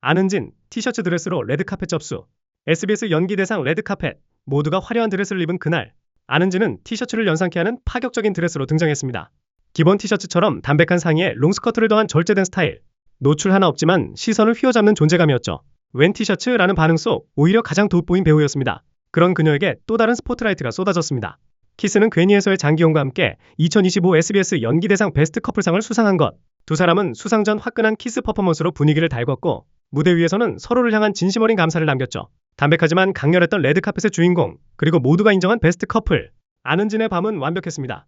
안은진, 티셔츠 드레스로 레드카펫 접수. SBS 연기대상 레드카펫. 모두가 화려한 드레스를 입은 그날, 안은진은 티셔츠를 연상케 하는 파격적인 드레스로 등장했습니다. 기본 티셔츠처럼 담백한 상의에 롱스커트를 더한 절제된 스타일. 노출 하나 없지만 시선을 휘어잡는 존재감이었죠. 웬 티셔츠라는 반응 속 오히려 가장 돋보인 배우였습니다. 그런 그녀에게 또 다른 스포트라이트가 쏟아졌습니다. 키스는 괜히에서의 장기용과 함께 2025 SBS 연기대상 베스트 커플상을 수상한 것. 두 사람은 수상 전 화끈한 키스 퍼포먼스로 분위기를 달궜고, 무대 위에서는 서로를 향한 진심 어린 감사를 남겼죠. 담백하지만 강렬했던 레드카펫의 주인공, 그리고 모두가 인정한 베스트 커플. 안은진의 밤은 완벽했습니다.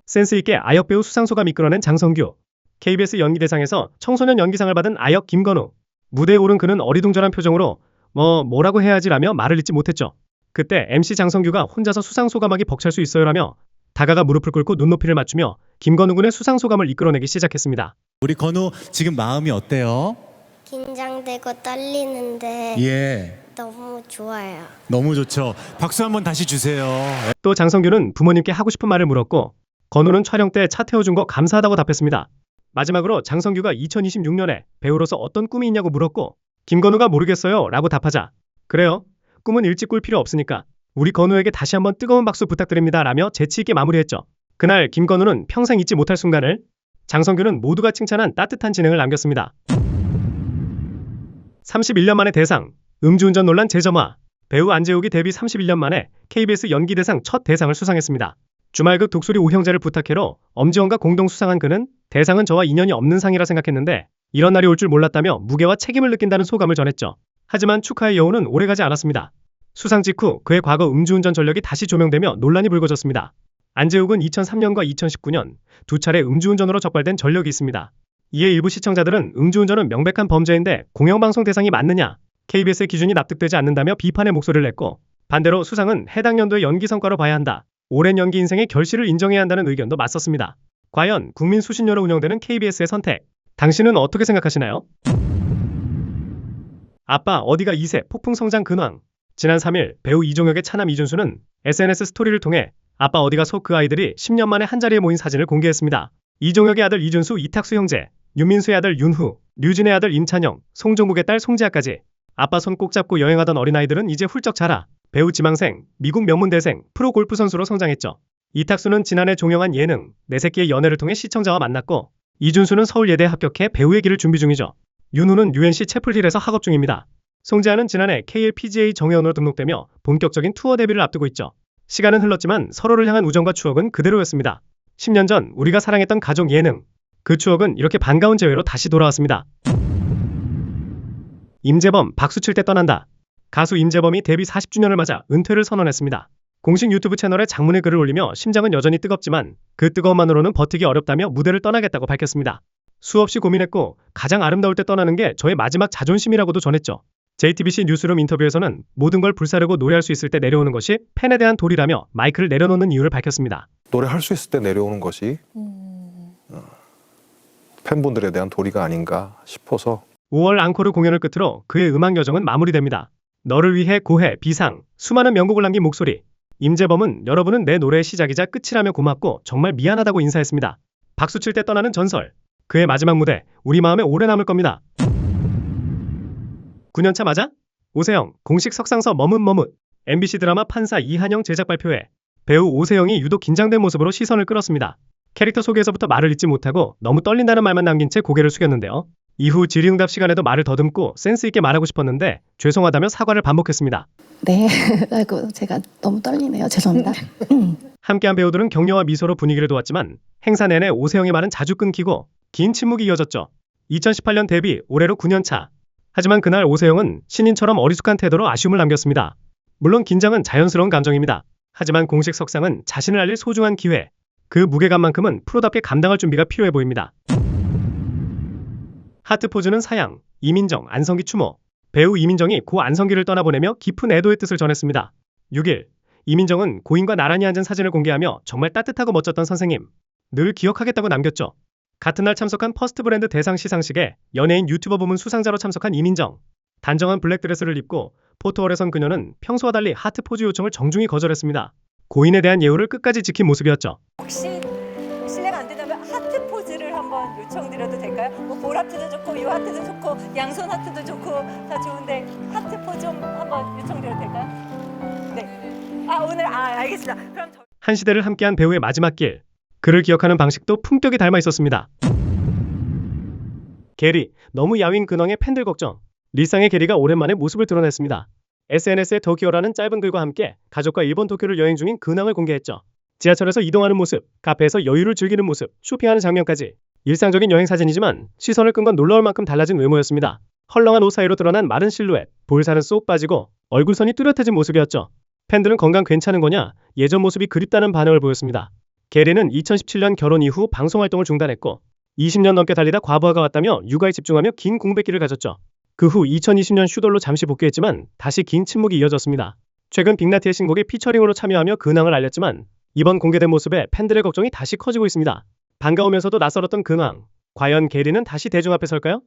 센스있게 아역배우 수상소감 이끌어낸 장성규. KBS 연기대상에서 청소년 연기상을 받은 아역 김건우. 무대에 오른 그는 어리둥절한 표정으로 뭐라고 해야 하지라며 말을 잇지 못했죠. 그때 MC 장성규가 혼자서 수상소감하기 벅찰 수 있어요라며 다가가 무릎을 꿇고 눈높이를 맞추며 김건우 군의 수상소감을 이끌어내기 시작했습니다. 우리 건우 지금 마음이 어때요? 긴장되고 떨리는데 예, 너무 좋아요. 너무 좋죠. 박수 한번 다시 주세요. 또 장성규는 부모님께 하고 싶은 말을 물었고, 건우는 촬영 때 차 태워준 거 감사하다고 답했습니다. 마지막으로 장성규가 2026년에 배우로서 어떤 꿈이 있냐고 물었고, 김건우가 모르겠어요 라고 답하자, 그래요? 꿈은 일찍 꿀 필요 없으니까 우리 건우에게 다시 한번 뜨거운 박수 부탁드립니다 라며 재치있게 마무리했죠. 그날 김건우는 평생 잊지 못할 순간을, 장성규는 모두가 칭찬한 따뜻한 진행을 남겼습니다. 31년 만에 대상, 음주운전 논란 재점화. 배우 안재욱이 데뷔 31년 만에 KBS 연기대상 첫 대상을 수상했습니다. 주말극 독수리 오형제를 부탁해로 엄지원과 공동 수상한 그는 대상은 저와 인연이 없는 상이라 생각했는데 이런 날이 올 줄 몰랐다며 무게와 책임을 느낀다는 소감을 전했죠. 하지만 축하의 여운은 오래가지 않았습니다. 수상 직후 그의 과거 음주운전 전력이 다시 조명되며 논란이 불거졌습니다. 안재욱은 2003년과 2019년 두 차례 음주운전으로 적발된 전력이 있습니다. 이에 일부 시청자들은 음주운전은 명백한 범죄인데 공영방송 대상이 맞느냐, KBS의 기준이 납득되지 않는다며 비판의 목소리를 냈고, 반대로 수상은 해당 연도의 연기 성과로 봐야 한다, 오랜 연기 인생의 결실을 인정해야 한다는 의견도 맞섰습니다. 과연 국민 수신료로 운영되는 KBS의 선택, 당신은 어떻게 생각하시나요? 아빠 어디가 2세 폭풍 성장 근황. 지난 3일 배우 이종혁의 차남 이준수는 SNS 스토리를 통해 아빠 어디가서 그 아이들이 10년 만에 한자리에 모인 사진을 공개했습니다. 이종혁의 아들 이준수, 이탁수 형제, 윤민수의 아들 윤후, 류진의 아들 임찬영, 송종국의 딸 송지아까지. 아빠 손 꼭 잡고 여행하던 어린아이들은 이제 훌쩍 자라 배우 지망생, 미국 명문대생, 프로골프 선수로 성장했죠. 이탁수는 지난해 종영한 예능 내 새끼의 연애를 통해 시청자와 만났고, 이준수는 서울예대에 합격해 배우의 길을 준비 중이죠. 윤후는 UNC 채플힐에서 학업 중입니다. 송지아는 지난해 KLPGA 정회원으로 등록되며 본격적인 투어 데뷔를 앞두고 있죠. 시간은 흘렀지만 서로를 향한 우정과 추억은 그대로였습니다. 10년 전 우리가 사랑했던 가족 예능, 그 추억은 이렇게 반가운 재회로 다시 돌아왔습니다. 임재범 박수 칠 때 떠난다. 가수 임재범이 데뷔 40주년을 맞아 은퇴를 선언했습니다. 공식 유튜브 채널에 장문의 글을 올리며 심장은 여전히 뜨겁지만 그 뜨거움만으로는 버티기 어렵다며 무대를 떠나겠다고 밝혔습니다. 수없이 고민했고 가장 아름다울 때 떠나는 게 저의 마지막 자존심이라고도 전했죠. JTBC 뉴스룸 인터뷰에서는 모든 걸 불사르고 노래할 수 있을 때 내려오는 것이 팬에 대한 도리라며 마이크를 내려놓는 이유를 밝혔습니다. 노래할 수 있을 때 내려오는 것이 팬분들에 대한 도리가 아닌가 싶어서. 5월 앙코르 공연을 끝으로 그의 음악 여정은 마무리됩니다. 너를 위해 고해, 비상, 수많은 명곡을 남긴 목소리. 임재범은 여러분은 내 노래의 시작이자 끝이라며 고맙고 정말 미안하다고 인사했습니다. 박수 칠 때 떠나는 전설. 그의 마지막 무대, 우리 마음에 오래 남을 겁니다. 9년차 맞아? 오세영, 공식 석상서 머뭇머뭇. MBC 드라마 판사 이한영 제작 발표회. 배우 오세영이 유독 긴장된 모습으로 시선을 끌었습니다. 캐릭터 소개에서부터 말을 잇지 못하고 너무 떨린다는 말만 남긴 채 고개를 숙였는데요. 이후 질의응답 시간에도 말을 더듬고 센스 있게 말하고 싶었는데 죄송하다며 사과를 반복했습니다. 네, 아이고 제가 너무 떨리네요. 죄송합니다. 함께한 배우들은 격려와 미소로 분위기를 도왔지만 행사 내내 오세영의 말은 자주 끊기고 긴 침묵이 이어졌죠. 2018년 데뷔, 올해로 9년차. 하지만 그날 오세영은 신인처럼 어리숙한 태도로 아쉬움을 남겼습니다. 물론 긴장은 자연스러운 감정입니다. 하지만 공식 석상은 자신을 알릴 소중한 기회. 그 무게감만큼은 프로답게 감당할 준비가 필요해 보입니다. 하트포즈는 사양, 이민정, 안성기 추모. 배우 이민정이 고 안성기를 떠나보내며 깊은 애도의 뜻을 전했습니다. 6일, 이민정은 고인과 나란히 앉은 사진을 공개하며 정말 따뜻하고 멋졌던 선생님, 늘 기억하겠다고 남겼죠. 같은 날 참석한 퍼스트브랜드 대상 시상식에 연예인 유튜버 부문 수상자로 참석한 이민정. 단정한 블랙드레스를 입고 포토월에 선 그녀는 평소와 달리 하트포즈 요청을 정중히 거절했습니다. 고인에 대한 예우를 끝까지 지킨 모습이었죠. 혹시 실례가 안 된다면 하트 포즈를 한번 요청드려도 될까요? 뭐 볼 하트도 좋고 이 하트도 좋고 좋고 양손 하트도 좋고 다 좋은데 하트 포 좀 한번 요청드려도 될까요? 네. 오늘 알겠습니다. 그럼 한 시대를 함께한 배우의 마지막 길. 그를 기억하는 방식도 품격이 닮아 있었습니다. 게리, 너무 야윈 근황에 팬들 걱정. 리쌍의 게리가 오랜만에 모습을 드러냈습니다. SNS에 도쿄라는 짧은 글과 함께 가족과 일본 도쿄를 여행 중인 근황을 공개했죠. 지하철에서 이동하는 모습, 카페에서 여유를 즐기는 모습, 쇼핑하는 장면까지. 일상적인 여행 사진이지만 시선을 끈 건 놀라울 만큼 달라진 외모였습니다. 헐렁한 옷 사이로 드러난 마른 실루엣, 볼살은 쏙 빠지고 얼굴선이 뚜렷해진 모습이었죠. 팬들은 건강 괜찮은 거냐, 예전 모습이 그립다는 반응을 보였습니다. 게리는 2017년 결혼 이후 방송 활동을 중단했고 20년 넘게 달리다 과부하가 왔다며 육아에 집중하며 긴 공백기를 가졌죠. 그 후 2020년 슈돌로 잠시 복귀했지만 다시 긴 침묵이 이어졌습니다. 최근 빅나티의 신곡에 피처링으로 참여하며 근황을 알렸지만 이번 공개된 모습에 팬들의 걱정이 다시 커지고 있습니다. 반가우면서도 낯설었던 근황. 과연 게리는 다시 대중 앞에 설까요?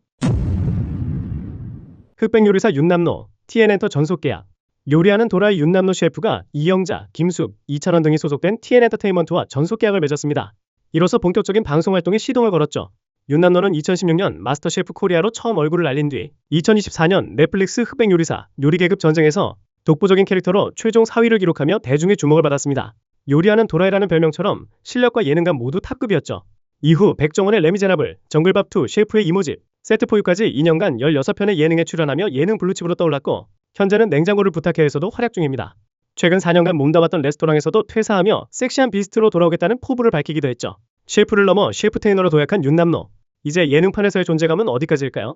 흑백 요리사 윤남노, TN엔터 전속 계약. 요리하는 도라이 윤남노 셰프가 이영자, 김숙, 이철원 등이 소속된 TN엔터테인먼트와 전속 계약을 맺었습니다. 이로써 본격적인 방송 활동에 시동을 걸었죠. 윤남노는 2016년 마스터셰프 코리아로 처음 얼굴을 알린 뒤 2024년 넷플릭스 흑백 요리사 요리계급 전쟁에서 독보적인 캐릭터로 최종 4위를 기록하며 대중의 주목을 받았습니다. 요리하는 도라이라는 별명처럼 실력과 예능감 모두 탑급이었죠. 이후 백종원의 레미제라블, 정글밥2 셰프의 이모집, 세트포유까지 2년간 16편의 예능에 출연하며 예능 블루칩으로 떠올랐고 현재는 냉장고를 부탁해에서도 활약 중입니다. 최근 4년간 몸담았던 레스토랑에서도 퇴사하며 섹시한 비스트로 돌아오겠다는 포부를 밝히기도 했죠. 셰프를 넘어 셰프 테이너로 도약한 윤남노. 이제 예능판에서의 존재감은 어디까지일까요?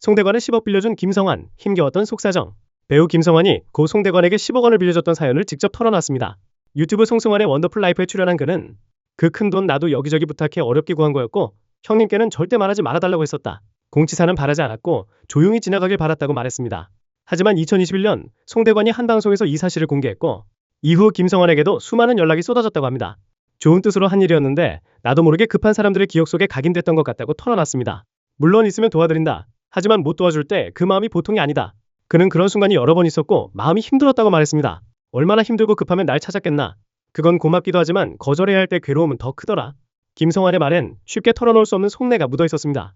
송대관의 10억 빌려준 김성환, 힘겨웠던 속사정. 배우 김성환이 고 송대관에게 10억 원을 빌려줬던 사연을 직접 털어놨습니다. 유튜브 송승환의 원더풀 라이프에 출연한 그는 그 큰 돈 나도 여기저기 부탁해 어렵게 구한 거였고 형님께는 절대 말하지 말아달라고 했었다. 공치사는 바라지 않았고 조용히 지나가길 바랐다고 말했습니다. 하지만 2021년 송대관이 한 방송에서 이 사실을 공개했고 이후 김성환에게도 수많은 연락이 쏟아졌다고 합니다. 좋은 뜻으로 한 일이었는데 나도 모르게 급한 사람들의 기억 속에 각인됐던 것 같다고 털어놨습니다. 물론 있으면 도와드린다. 하지만 못 도와줄 때 그 마음이 보통이 아니다. 그는 그런 순간이 여러 번 있었고 마음이 힘들었다고 말했습니다. 얼마나 힘들고 급하면 날 찾았겠나. 그건 고맙기도 하지만 거절해야 할 때 괴로움은 더 크더라. 김성환의 말엔 쉽게 털어놓을 수 없는 속내가 묻어 있었습니다.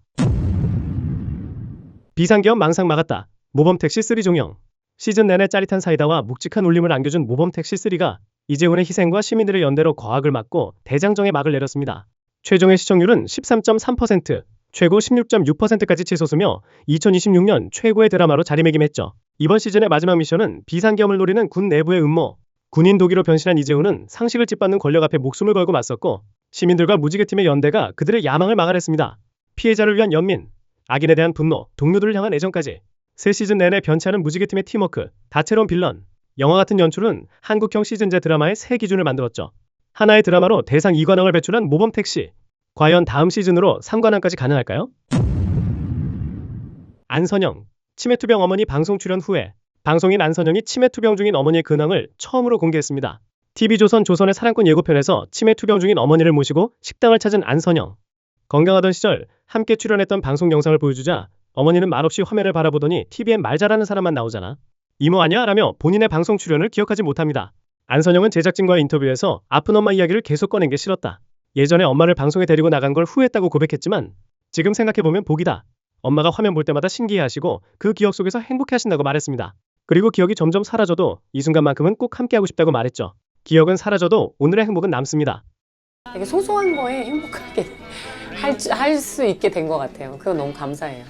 비상계엄 망상 막았다. 모범택시 3 종영. 시즌 내내 짜릿한 사이다와 묵직한 울림을 안겨준 모범택시 3가 이재훈의 희생과 시민들의 연대로 거악을 막고 대장정에 막을 내렸습니다. 최종의 시청률은 13.3%, 최고 16.6%까지 치솟으며 2026년 최고의 드라마로 자리매김했죠. 이번 시즌의 마지막 미션은 비상계엄을 노리는 군 내부의 음모. 군인 도기로 변신한 이재훈은 상식을 짓밟는 권력 앞에 목숨을 걸고 맞섰고 시민들과 무지개팀의 연대가 그들의 야망을 막아냈습니다. 피해자를 위한 연민, 악인에 대한 분노, 동료들을 향한 애정까지. 새 시즌 내내 변치 않은 무지개팀의 팀워크, 다채로운 빌런, 영화 같은 연출은 한국형 시즌제 드라마의 새 기준을 만들었죠. 하나의 드라마로 대상 2관왕을 배출한 모범택시. 과연 다음 시즌으로 3관왕까지 가능할까요? 안선영, 치매투병 어머니 방송 출연 후에 방송인 안선영이 치매투병 중인 어머니의 근황을 처음으로 공개했습니다. TV조선 조선의 사랑꾼 예고편에서 치매투병 중인 어머니를 모시고 식당을 찾은 안선영. 건강하던 시절 함께 출연했던 방송 영상을 보여주자 어머니는 말없이 화면을 바라보더니 TV엔 말 잘하는 사람만 나오잖아. 이모 아냐? 라며 본인의 방송 출연을 기억하지 못합니다. 안선영은 제작진과의 인터뷰에서 아픈 엄마 이야기를 계속 꺼낸 게 싫었다. 예전에 엄마를 방송에 데리고 나간 걸 후회했다고 고백했지만 지금 생각해보면 복이다. 엄마가 화면 볼 때마다 신기해하시고 그 기억 속에서 행복해하신다고 말했습니다. 그리고 기억이 점점 사라져도 이 순간만큼은 꼭 함께하고 싶다고 말했죠. 기억은 사라져도 오늘의 행복은 남습니다. 되게 소소한 거에 행복하게 할 수 있게 된 것 같아요. 그거 너무 감사해요.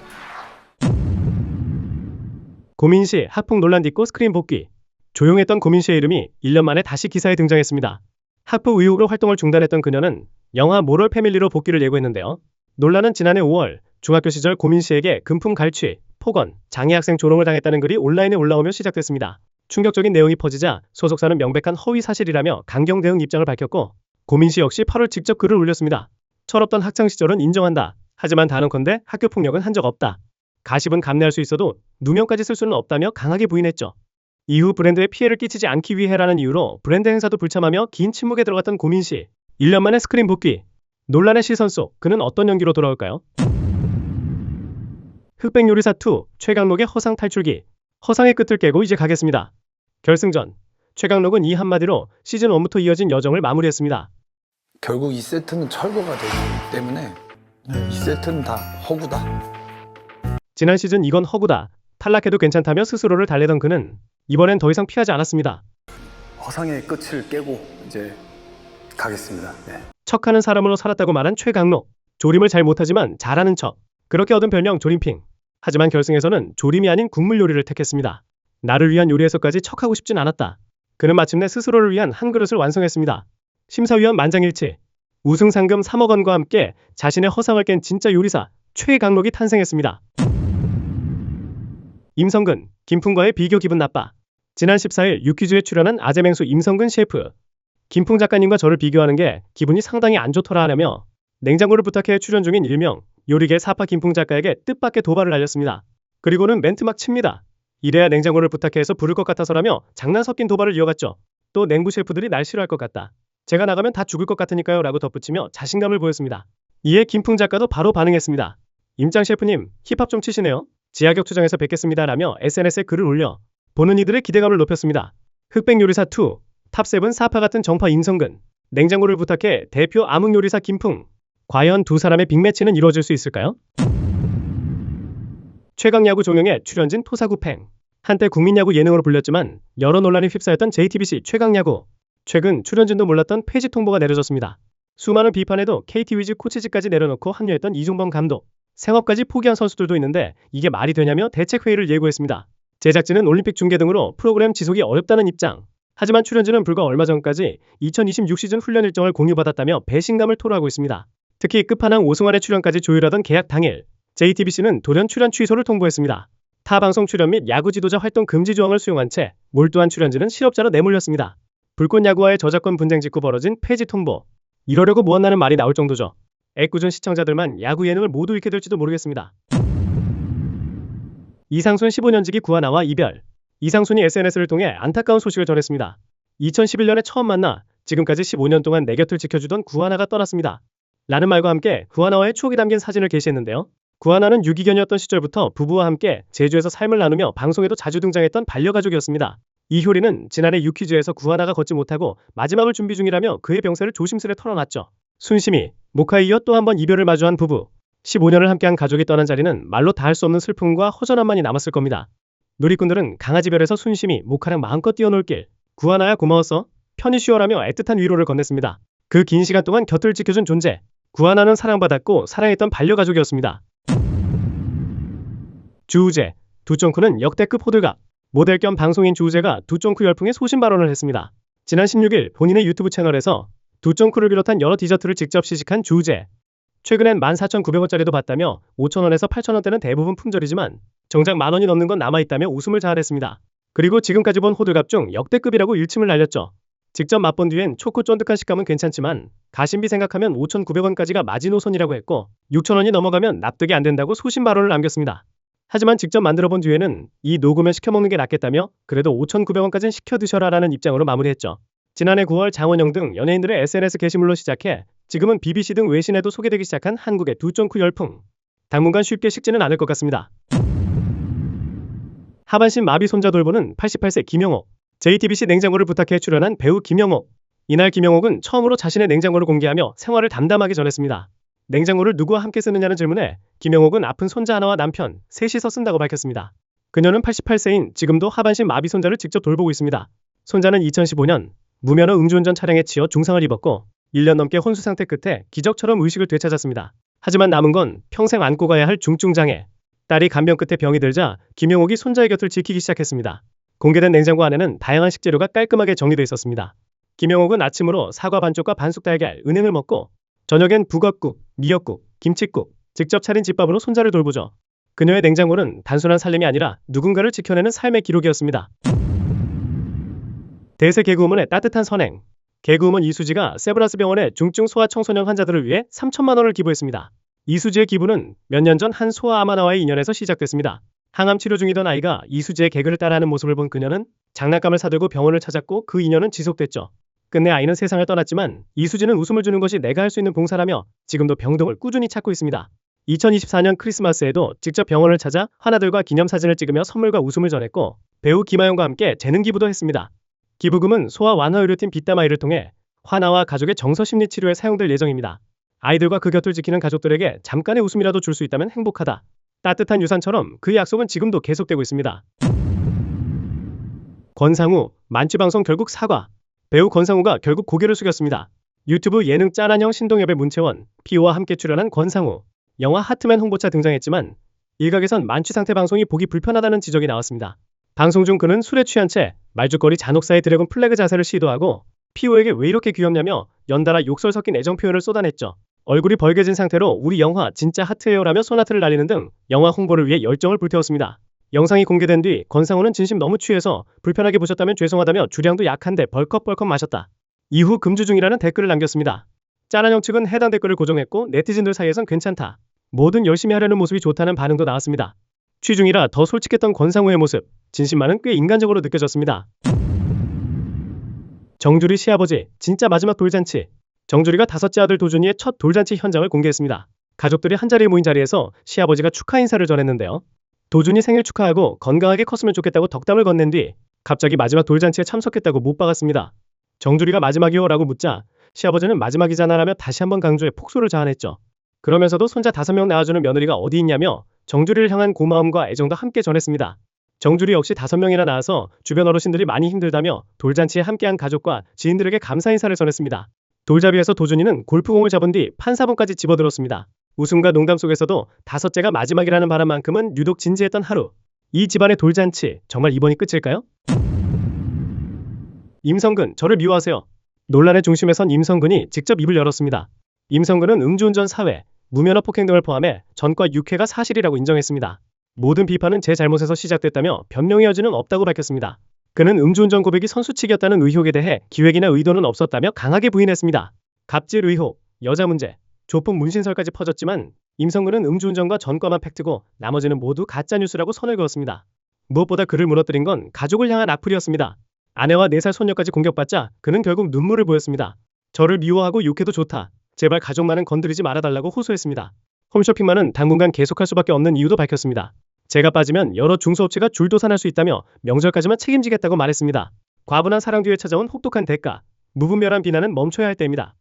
고민씨 학폭 논란 딛고 스크린 복귀. 조용했던 고민씨의 이름이 1년 만에 다시 기사에 등장했습니다. 학폭 의혹으로 활동을 중단했던 그녀는 영화 모럴 패밀리로 복귀를 예고했는데요. 논란은 지난해 5월 중학교 시절 고민씨에게 금품 갈취, 폭언, 장애 학생 조롱을 당했다는 글이 온라인에 올라오며 시작됐습니다. 충격적인 내용이 퍼지자 소속사는 명백한 허위 사실이라며 강경 대응 입장을 밝혔고 고민씨 역시 8월 직접 글을 올렸습니다. 철없던 학창시절은 인정한다. 하지만 단언컨대 학교폭력은 한 적 없다. 가십은 감내할 수 있어도 누명까지 쓸 수는 없다며 강하게 부인했죠. 이후 브랜드에 피해를 끼치지 않기 위해라는 이유로 브랜드 행사도 불참하며 긴 침묵에 들어갔던 고민씨. 1년 만에 스크린 복귀. 논란의 시선 속 그는 어떤 연기로 돌아올까요? 흑백 요리사 2 최강록의 허상 탈출기. 허상의 끝을 깨고 이제 가겠습니다. 결승전. 최강록은 이 한마디로 시즌 1부터 이어진 여정을 마무리했습니다. 결국 이 세트는 철거가 되기 때문에 이 세트는 다 허구다. 지난 시즌 이건 허구다. 탈락해도 괜찮다며 스스로를 달래던 그는 이번엔 더 이상 피하지 않았습니다. 허상의 끝을 깨고 이제 가겠습니다. 네. 척하는 사람으로 살았다고 말한 최강록. 조림을 잘 못하지만 잘하는 척. 그렇게 얻은 별명 조림핑. 하지만 결승에서는 조림이 아닌 국물 요리를 택했습니다. 나를 위한 요리에서까지 척하고 싶진 않았다. 그는 마침내 스스로를 위한 한 그릇을 완성했습니다. 심사위원 만장일치. 우승 상금 3억 원과 함께 자신의 허상을 깬 진짜 요리사 최강록이 탄생했습니다. 임성근, 김풍과의 비교 기분 나빠. 지난 14일 유퀴즈에 출연한 아재맹수 임성근 셰프. 김풍 작가님과 저를 비교하는 게 기분이 상당히 안 좋더라 하며 냉장고를 부탁해 출연 중인 일명 요리계 사파 김풍 작가에게 뜻밖의 도발을 날렸습니다. 그리고는 멘트 막 칩니다. 이래야 냉장고를 부탁해 해서 부를 것 같아서라며 장난 섞인 도발을 이어갔죠. 또 냉부 셰프들이 날 싫어할 것 같다. 제가 나가면 다 죽을 것 같으니까요 라고 덧붙이며 자신감을 보였습니다. 이에 김풍 작가도 바로 반응했습니다. 임장 셰프님 힙합 좀 치시네요. 지하격 투장에서 뵙겠습니다 라며 SNS에 글을 올려 보는 이들의 기대감을 높였습니다. 흑백 요리사 2, 탑7 사파 같은 정파 임성근, 냉장고를 부탁해 대표 암흑 요리사 김풍. 과연 두 사람의 빅매치는 이루어질 수 있을까요? 최강야구 종영에 출연진 토사구팽. 한때 국민야구 예능으로 불렸지만 여러 논란이 휩싸였던 JTBC 최강야구. 최근 출연진도 몰랐던 폐지 통보가 내려졌습니다. 수많은 비판에도 KT 위즈 코치직까지 내려놓고 합류했던 이종범 감독. 생업까지 포기한 선수들도 있는데 이게 말이 되냐며 대책회의를 예고했습니다. 제작진은 올림픽 중계 등으로 프로그램 지속이 어렵다는 입장. 하지만 출연진은 불과 얼마 전까지 2026 시즌 훈련 일정을 공유받았다며 배신감을 토로하고 있습니다. 특히 끝판왕 오승환의 출연까지 조율하던 계약 당일 JTBC는 돌연 출연 취소를 통보했습니다. 타 방송 출연 및 야구 지도자 활동 금지 조항을 수용한 채 몰두한 출연진은 실업자로 내몰렸습니다. 불꽃 야구와의 저작권 분쟁 직후 벌어진 폐지 통보. 이러려고 모았나는 말이 나올 정도죠. 애꿎은 시청자들만 야구 예능을 모두 잃게 될지도 모르겠습니다. 이상순 15년지기 구하나와 이별. 이상순이 SNS를 통해 안타까운 소식을 전했습니다. 2011년에 처음 만나 지금까지 15년 동안 내 곁을 지켜주던 구하나가 떠났습니다. 라는 말과 함께 구하나와의 추억이 담긴 사진을 게시했는데요. 구하나는 유기견이었던 시절부터 부부와 함께 제주에서 삶을 나누며 방송에도 자주 등장했던 반려가족이었습니다. 이효리는 지난해 유퀴즈에서 구하나가 걷지 못하고 마지막을 준비 중이라며 그의 병세를 조심스레 털어놨죠. 순심이, 모카에 이어 또 한 번 이별을 마주한 부부. 15년을 함께한 가족이 떠난 자리는 말로 다 할 수 없는 슬픔과 허전함만이 남았을 겁니다. 누리꾼들은 강아지별에서 순심이, 모카랑 마음껏 뛰어놀길. 구하나야 고마웠어. 편히 쉬어라며 애틋한 위로를 건넸습니다. 그 긴 시간 동안 곁을 지켜준 존재. 구하나는 사랑받았고 사랑했던 반려가족이었습니다. 주우재, 두쫑쿠는 역대급 호들갑. 모델 겸 방송인 주우재가 두쫑쿠 열풍에 소신 발언을 했습니다. 지난 16일 본인의 유튜브 채널에서 두쫑쿠를 비롯한 여러 디저트를 직접 시식한 주우재. 최근엔 14,900원짜리도 봤다며 5,000원에서 8,000원대는 대부분 품절이지만 정작 만원이 넘는 건 남아있다며 웃음을 자아냈습니다. 그리고 지금까지 본 호들갑 중 역대급이라고 일침을 날렸죠. 직접 맛본 뒤엔 초코 쫀득한 식감은 괜찮지만 가심비 생각하면 5,900원까지가 마지노선이라고 했고 6,000원이 넘어가면 납득이 안 된다고 소신 발언을 남겼습니다. 하지만 직접 만들어 본 뒤에는 이 녹으면 시켜 먹는 게 낫겠다며 그래도 5,900원까지는 시켜 드셔라 라는 입장으로 마무리했죠. 지난해 9월 장원영 등 연예인들의 SNS 게시물로 시작해 지금은 BBC 등 외신에도 소개되기 시작한 한국의 두쫑쿠 열풍. 당분간 쉽게 식지는 않을 것 같습니다. 하반신 마비 손자 돌보는 88세 김영옥. JTBC 냉장고를 부탁해 출연한 배우 김영옥. 이날 김영옥은 처음으로 자신의 냉장고를 공개하며 생활을 담담하게 전했습니다. 냉장고를 누구와 함께 쓰느냐는 질문에 김영옥은 아픈 손자 하나와 남편, 셋이서 쓴다고 밝혔습니다. 그녀는 88세인 지금도 하반신 마비 손자를 직접 돌보고 있습니다. 손자는 2015년 무면허 음주운전 차량에 치여 중상을 입었고 1년 넘게 혼수 상태 끝에 기적처럼 의식을 되찾았습니다. 하지만 남은 건 평생 안고 가야 할 중증장애. 딸이 간병 끝에 병이 들자 김영옥이 손자의 곁을 지키기 시작했습니다. 공개된 냉장고 안에는 다양한 식재료가 깔끔하게 정리되어 있었습니다. 김영옥은 아침으로 사과 반쪽과 반숙 달걀, 은행을 먹고 저녁엔 북엇국, 미역국, 김칫국, 직접 차린 집밥으로 손자를 돌보죠. 그녀의 냉장고는 단순한 살림이 아니라 누군가를 지켜내는 삶의 기록이었습니다. 대세 개그우먼의 따뜻한 선행. 개그우먼 이수지가 세브란스 병원의 중증 소아 청소년 환자들을 위해 3천만 원을 기부했습니다. 이수지의 기부는 몇 년 전 한 소아 아마나와의 인연에서 시작됐습니다. 항암 치료 중이던 아이가 이수지의 개그를 따라하는 모습을 본 그녀는 장난감을 사들고 병원을 찾았고 그 인연은 지속됐죠. 끝내 아이는 세상을 떠났지만 이수지는 웃음을 주는 것이 내가 할 수 있는 봉사라며 지금도 병동을 꾸준히 찾고 있습니다. 2024년 크리스마스에도 직접 병원을 찾아 환아들과 기념사진을 찍으며 선물과 웃음을 전했고 배우 김하영과 함께 재능 기부도 했습니다. 기부금은 소아 완화 의료팀 빗담아이를 통해 환아와 가족의 정서심리 치료에 사용될 예정입니다. 아이들과 그 곁을 지키는 가족들에게 잠깐의 웃음이라도 줄 수 있다면 행복하다. 따뜻한 유산처럼 그 약속은 지금도 계속되고 있습니다. 권상우, 만취방송 결국 사과. 배우 권상우가 결국 고개를 숙였습니다. 유튜브 예능 짠한형 신동엽의 문채원, 피오와 함께 출연한 권상우. 영화 하트맨 홍보차 등장했지만 일각에선 만취 상태 방송이 보기 불편하다는 지적이 나왔습니다. 방송 중 그는 술에 취한 채 말죽거리 잔혹사의 드래곤 플래그 자세를 시도하고 피오에게 왜 이렇게 귀엽냐며 연달아 욕설 섞인 애정 표현을 쏟아냈죠. 얼굴이 벌개진 상태로 우리 영화 진짜 하트예요라며 소나트를 날리는 등 영화 홍보를 위해 열정을 불태웠습니다. 영상이 공개된 뒤 권상우는 진심 너무 취해서 불편하게 보셨다면 죄송하다며 주량도 약한데 벌컥벌컥 마셨다. 이후 금주 중이라는 댓글을 남겼습니다. 짠한형 측은 해당 댓글을 고정했고 네티즌들 사이에선 괜찮다. 뭐든 열심히 하려는 모습이 좋다는 반응도 나왔습니다. 취중이라 더 솔직했던 권상우의 모습, 진심만은 꽤 인간적으로 느껴졌습니다. 정주리 시아버지, 진짜 마지막 돌잔치. 정주리가 다섯째 아들 도준이의 첫 돌잔치 현장을 공개했습니다. 가족들이 한자리에 모인 자리에서 시아버지가 축하 인사를 전했는데요. 도준이 생일 축하하고 건강하게 컸으면 좋겠다고 덕담을 건넨 뒤 갑자기 마지막 돌잔치에 참석했다고 못 박았습니다. 정주리가 마지막이요? 라고 묻자 시아버지는 마지막이잖아 라며 다시 한번 강조해 폭소를 자아냈죠. 그러면서도 손자 5명 낳아주는 며느리가 어디 있냐며 정주리를 향한 고마움과 애정도 함께 전했습니다. 정주리 역시 5명이나 낳아서 주변 어르신들이 많이 힘들다며 돌잔치에 함께한 가족과 지인들에게 감사 인사를 전했습니다. 돌잡이에서 도준이는 골프공을 잡은 뒤 판사봉까지 집어들었습니다. 웃음과 농담 속에서도 다섯째가 마지막이라는 바람만큼은 유독 진지했던 하루. 이 집안의 돌잔치, 정말 이번이 끝일까요? 임성근, 저를 미워하세요. 논란의 중심에 선 임성근이 직접 입을 열었습니다. 임성근은 음주운전 사회, 무면허 폭행 등을 포함해 전과 6회가 사실이라고 인정했습니다. 모든 비판은 제 잘못에서 시작됐다며 변명의 여지는 없다고 밝혔습니다. 그는 음주운전 고백이 선수치기였다는 의혹에 대해 기획이나 의도는 없었다며 강하게 부인했습니다. 갑질 의혹, 여자 문제, 조폭 문신설까지 퍼졌지만 임성근은 음주운전과 전과만 팩트고 나머지는 모두 가짜뉴스라고 선을 그었습니다. 무엇보다 그를 무너뜨린 건 가족을 향한 악플이었습니다. 아내와 4살 손녀까지 공격받자 그는 결국 눈물을 보였습니다. 저를 미워하고 욕해도 좋다. 제발 가족만은 건드리지 말아달라고 호소했습니다. 홈쇼핑만은 당분간 계속할 수밖에 없는 이유도 밝혔습니다. 제가 빠지면 여러 중소업체가 줄도산할 수 있다며 명절까지만 책임지겠다고 말했습니다. 과분한 사랑 뒤에 찾아온 혹독한 대가, 무분별한 비난은 멈춰야 할 때입니다.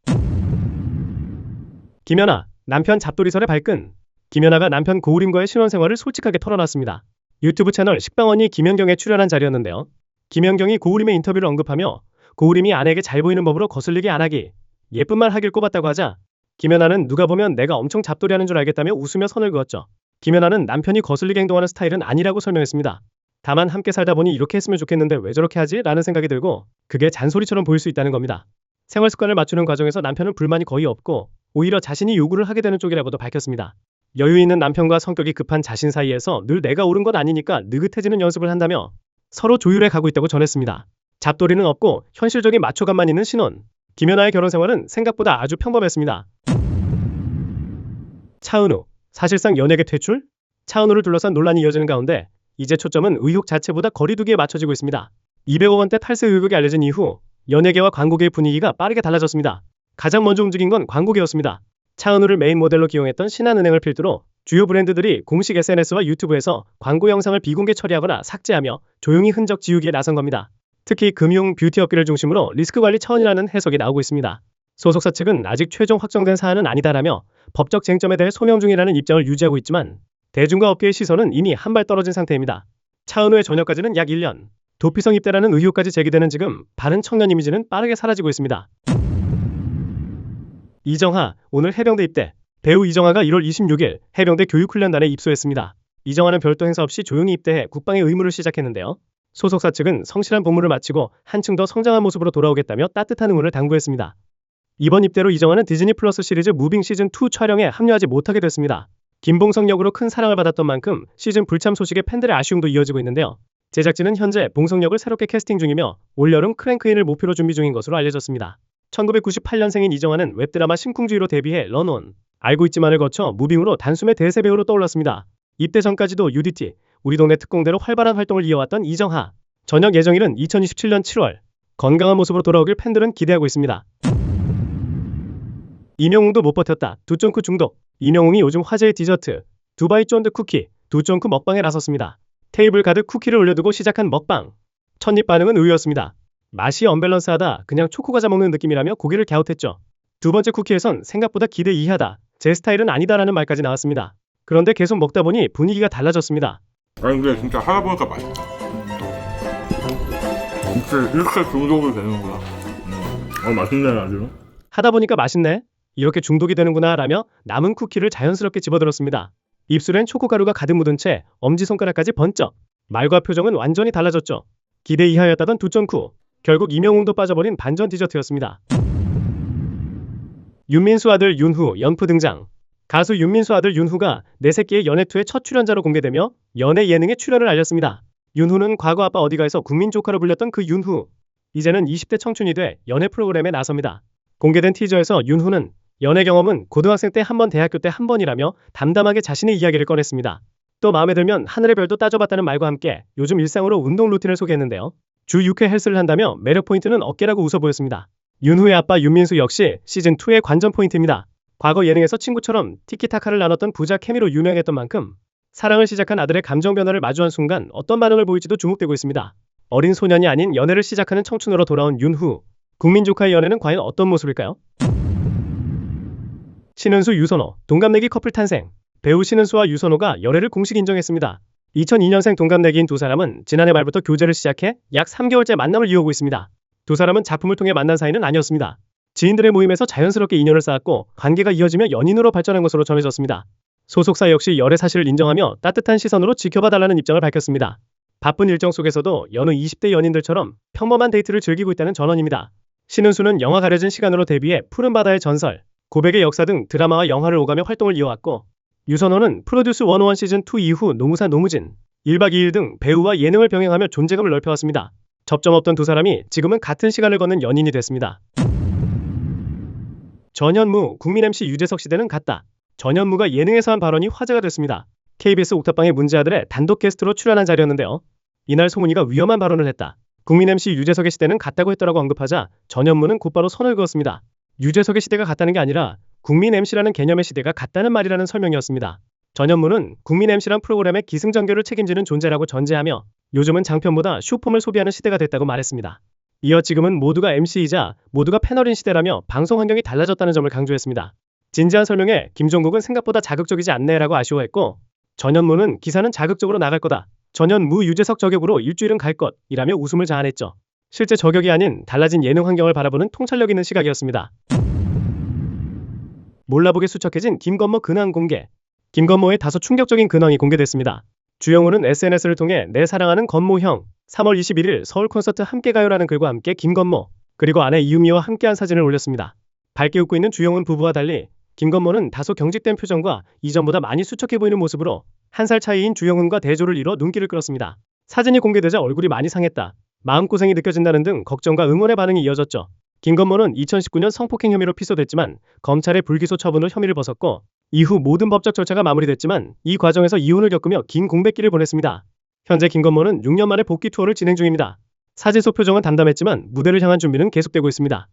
김연아, 남편 잡돌이설의 발끈. 김연아가 남편 고우림과의 신혼생활을 솔직하게 털어놨습니다. 유튜브 채널 식빵언니 김연경에 출연한 자리였는데요. 김연경이 고우림의 인터뷰를 언급하며 고우림이 아내에게 잘 보이는 법으로 거슬리게 안 하기, 예쁜 말 하길 꼽았다고 하자 김연아는 누가 보면 내가 엄청 잡돌이하는 줄 알겠다며 웃으며 선을 그었죠. 김연아는 남편이 거슬리게 행동하는 스타일은 아니라고 설명했습니다. 다만 함께 살다 보니 이렇게 했으면 좋겠는데 왜 저렇게 하지? 라는 생각이 들고 그게 잔소리처럼 보일 수 있다는 겁니다. 생활 습관을 맞추는 과정에서 남편은 불만이 거의 없고 오히려 자신이 요구를 하게 되는 쪽이라고도 밝혔습니다. 여유 있는 남편과 성격이 급한 자신 사이에서 늘 내가 옳은 건 아니니까 느긋해지는 연습을 한다며 서로 조율해 가고 있다고 전했습니다. 잡돌이는 없고 현실적인 마초감만 있는 신혼. 김연아의 결혼 생활은 생각보다 아주 평범했습니다. 차은우, 사실상 연예계 퇴출? 차은우를 둘러싼 논란이 이어지는 가운데 이제 초점은 의혹 자체보다 거리두기에 맞춰지고 있습니다. 200억 원대 탈세 의혹이 알려진 이후 연예계와 광고계의 분위기가 빠르게 달라졌습니다. 가장 먼저 움직인 건 광고계였습니다. 차은우를 메인 모델로 기용했던 신한은행을 필두로 주요 브랜드들이 공식 SNS와 유튜브에서 광고 영상을 비공개 처리하거나 삭제하며 조용히 흔적 지우기에 나선 겁니다. 특히 금융, 뷰티 업계를 중심으로 리스크 관리 차원이라는 해석이 나오고 있습니다. 소속사 측은 아직 최종 확정된 사안은 아니다라며 법적 쟁점에 대해 소명 중이라는 입장을 유지하고 있지만 대중과 업계의 시선은 이미 한 발 떨어진 상태입니다. 차은우의 전역까지는 약 1년, 도피성 입대라는 의혹까지 제기되는 지금 바른 청년 이미지는 빠르게 사라지고 있습니다. 이정하, 오늘 해병대 입대. 배우 이정하가 1월 26일 해병대 교육훈련단에 입소했습니다. 이정하는 별도 행사 없이 조용히 입대해 국방의 의무를 시작했는데요. 소속사 측은 성실한 복무를 마치고 한층 더 성장한 모습으로 돌아오겠다며 따뜻한 응원을 당부했습니다. 이번 입대로 이정하는 디즈니 플러스 시리즈 무빙 시즌2 촬영에 합류하지 못하게 됐습니다. 김봉석 역으로 큰 사랑을 받았던 만큼 시즌 불참 소식에 팬들의 아쉬움도 이어지고 있는데요. 제작진은 현재 봉석 역을 새롭게 캐스팅 중이며 올여름 크랭크인을 목표로 준비 중인 것으로 알려졌습니다. 1998년생인 이정하는 웹드라마 심쿵주의로 데뷔해 런온, 알고 있지만을 거쳐 무빙으로 단숨에 대세 배우로 떠올랐습니다. 입대 전까지도 UDT, 우리 동네 특공대로 활발한 활동을 이어왔던 이정하. 전역 예정일은 2027년 7월. 건강한 모습으로 돌아오길 팬들은 기대하고 있습니다. 임영웅도 못 버텼다. 두쫑쿠 중독. 임영웅이 요즘 화제의 디저트 두바이 쫀드 쿠키 두쫑쿠 먹방에 나섰습니다. 테이블 가득 쿠키를 올려두고 시작한 먹방. 첫입 반응은 의외였습니다. 맛이 언밸런스하다, 그냥 초코과자 먹는 느낌이라며 고개를 갸웃했죠. 두 번째 쿠키에선 생각보다 기대 이하다, 제 스타일은 아니다라는 말까지 나왔습니다. 그런데 계속 먹다 보니 분위기가 달라졌습니다. 아니 근데 진짜 하다 보니까 맛있다. 진짜 이렇게 중독이 되는구나. 맛있네 아주. 하다 보니까 맛있네. 이렇게 중독이 되는구나 라며 남은 쿠키를 자연스럽게 집어들었습니다. 입술엔 초코가루가 가득 묻은 채 엄지손가락까지 번쩍. 말과 표정은 완전히 달라졌죠. 기대 이하였다던 두점쿠. 결국 이명웅도 빠져버린 반전 디저트였습니다. 윤민수 아들 윤후 연프 등장. 가수 윤민수 아들 윤후가 내 새끼의 연애2의 첫 출연자로 공개되며 연애 예능에 출연을 알렸습니다. 윤후는 과거 아빠 어디가에서 국민 조카로 불렸던 그 윤후. 이제는 20대 청춘이 돼 연애 프로그램에 나섭니다. 공개된 티저에서 윤후는 연애 경험은 고등학생 때 한 번, 대학교 때 한 번이라며 담담하게 자신의 이야기를 꺼냈습니다. 또 마음에 들면 하늘의 별도 따져봤다는 말과 함께 요즘 일상으로 운동 루틴을 소개했는데요. 주 6회 헬스를 한다며 매력 포인트는 어깨라고 웃어 보였습니다. 윤후의 아빠 윤민수 역시 시즌2의 관전 포인트입니다. 과거 예능에서 친구처럼 티키타카를 나눴던 부자 케미로 유명했던 만큼 사랑을 시작한 아들의 감정 변화를 마주한 순간 어떤 반응을 보일지도 주목되고 있습니다. 어린 소년이 아닌 연애를 시작하는 청춘으로 돌아온 윤후. 국민 조카의 연애는 과연 어떤 모습일까요? 신은수 유선호 동갑내기 커플 탄생. 배우 신은수와 유선호가 열애를 공식 인정했습니다. 2002년생 동갑내기인 두 사람은 지난해 말부터 교제를 시작해 약 3개월째 만남을 이어오고 있습니다. 두 사람은 작품을 통해 만난 사이는 아니었습니다. 지인들의 모임에서 자연스럽게 인연을 쌓았고 관계가 이어지며 연인으로 발전한 것으로 전해졌습니다. 소속사 역시 열애 사실을 인정하며 따뜻한 시선으로 지켜봐달라는 입장을 밝혔습니다. 바쁜 일정 속에서도 여느 20대 연인들처럼 평범한 데이트를 즐기고 있다는 전언입니다. 신은수는 영화 가려진 시간으로 데뷔해 푸른 바다의 전설, 고백의 역사 등 드라마와 영화를 오가며 활동을 이어왔고 유선호는 프로듀스 101 시즌2 이후 노무사 노무진, 1박 2일 등 배우와 예능을 병행하며 존재감을 넓혀왔습니다. 접점 없던 두 사람이 지금은 같은 시간을 걷는 연인이 됐습니다. 전현무, 국민 MC 유재석 시대는 같다. 전현무가 예능에서 한 발언이 화제가 됐습니다. KBS 옥탑방의 문제아들의 단독 게스트로 출연한 자리였는데요. 이날 송은이가 위험한 발언을 했다. 국민 MC 유재석의 시대는 같다고 했더라고 언급하자 전현무는 곧바로 선을 그었습니다. 유재석의 시대가 같다는 게 아니라 국민 MC라는 개념의 시대가 같다는 말이라는 설명이었습니다. 전현무는 국민 MC란 프로그램의 기승전결을 책임지는 존재라고 전제하며 요즘은 장편보다 슈폼을 소비하는 시대가 됐다고 말했습니다. 이어 지금은 모두가 MC이자 모두가 패널인 시대라며 방송 환경이 달라졌다는 점을 강조했습니다. 진지한 설명에 김종국은 생각보다 자극적이지 않네라고 아쉬워했고 전현무는 기사는 자극적으로 나갈 거다. 전현무 유재석 저격으로 일주일은 갈 것이라며 웃음을 자아냈죠. 실제 저격이 아닌 달라진 예능 환경을 바라보는 통찰력 있는 시각이었습니다. 몰라보게 수척해진 김건모 근황 공개. 김건모의 다소 충격적인 근황이 공개됐습니다. 주영훈은 SNS를 통해 내 사랑하는 건모 형, 3월 21일 서울 콘서트 함께 가요라는 글과 함께 김건모, 그리고 아내 이유미와 함께한 사진을 올렸습니다. 밝게 웃고 있는 주영훈 부부와 달리 김건모는 다소 경직된 표정과 이전보다 많이 수척해 보이는 모습으로 1살 차이인 주영훈과 대조를 이뤄 눈길을 끌었습니다. 사진이 공개되자 얼굴이 많이 상했다, 마음고생이 느껴진다는 등 걱정과 응원의 반응이 이어졌죠. 김건모는 2019년 성폭행 혐의로 피소됐지만 검찰의 불기소 처분으로 혐의를 벗었고 이후 모든 법적 절차가 마무리됐지만 이 과정에서 이혼을 겪으며 긴 공백기를 보냈습니다. 현재 김건모는 6년 만에 복귀 투어를 진행 중입니다. 사진 속 표정은 담담했지만 무대를 향한 준비는 계속되고 있습니다.